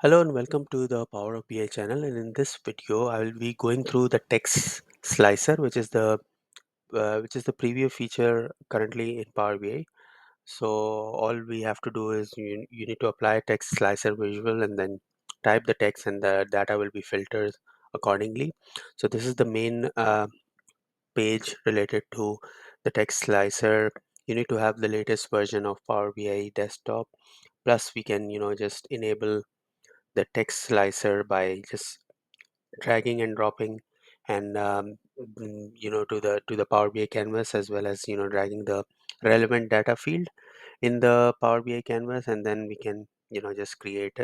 Hello and welcome to the Power of BI channel. And in this video, I will be going through the text slicer, which is the preview feature currently in Power BI. So all we have to do is you need to apply text slicer visual and then type the text, and the data will be filtered accordingly. So this is the main page related to the text slicer. You need to have the latest version of Power BI desktop. Plus, we can just enable the text slicer by just dragging and dropping and to the Power BI canvas, as well as dragging the relevant data field in the Power BI canvas, and then we can just create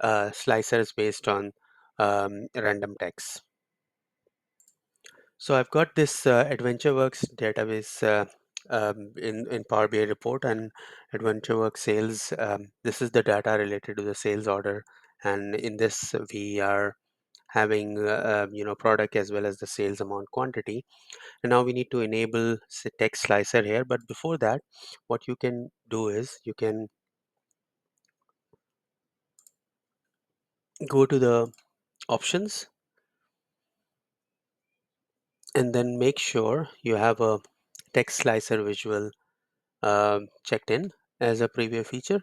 slicers based on random text. So I've got this AdventureWorks database in Power BI report, and AdventureWorks sales. This is the data related to the sales order, and in this we are having product as well as the sales amount quantity. And now we need to enable text slicer here, but before that, what you can do is you can go to the options and then make sure you have a text slicer visual checked in as a preview feature,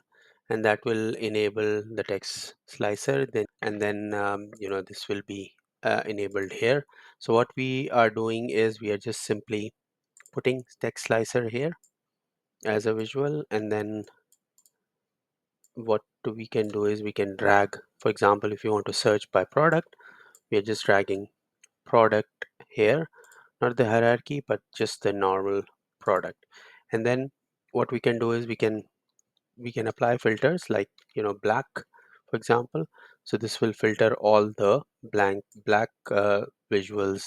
and that will enable the text slicer. Then this will be enabled here. So what we are doing is we are just simply putting text slicer here as a visual, and then what we can do is we can drag. For example, if you want to search by product, we are just dragging product here, not the hierarchy but just the normal product. And then what we can do is we can apply filters like black, for example. So this will filter all the black visuals,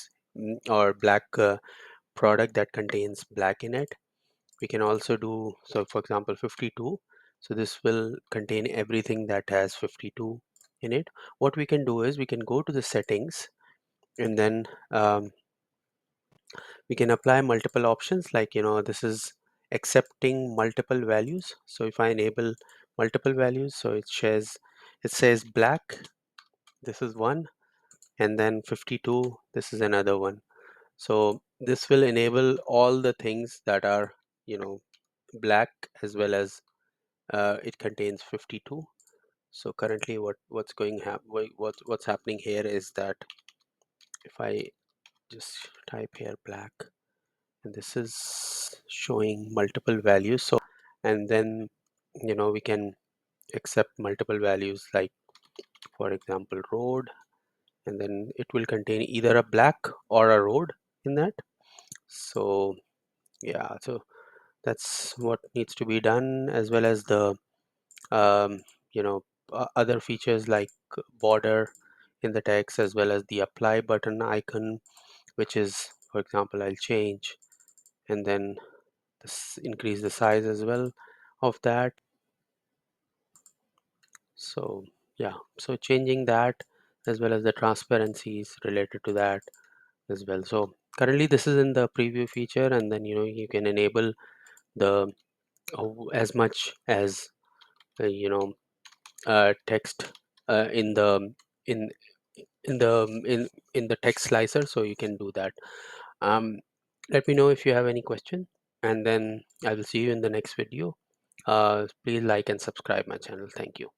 or black product that contains black in it. We can also do, so for example, 52. So this will contain everything that has 52 in it. What we can do is we can go to the settings, and then we can apply multiple options, like this is accepting multiple values. So if I enable multiple values, so it says black, this is one, and then 52, this is another one. So this will enable all the things that are you know black, as well as it contains 52. So currently what's happening here is that if I just type here black, and this is showing multiple values. So and then we can accept multiple values, like for example road, and then it will contain either a black or a road in that. So yeah, so that's what needs to be done, as well as the um, other features like border in the text, as well as the apply button icon, which is, for example, I'll change, and then this increase the size as well of that. So yeah, so changing that, as well as the transparencies related to that as well. So currently this is in the preview feature, and then you can enable the as much as uh, you know text in the in in the in the text slicer, so you can do that. um Let me know if you have any question, and then I will see you in the next video. Please like and subscribe my channel. Thank you.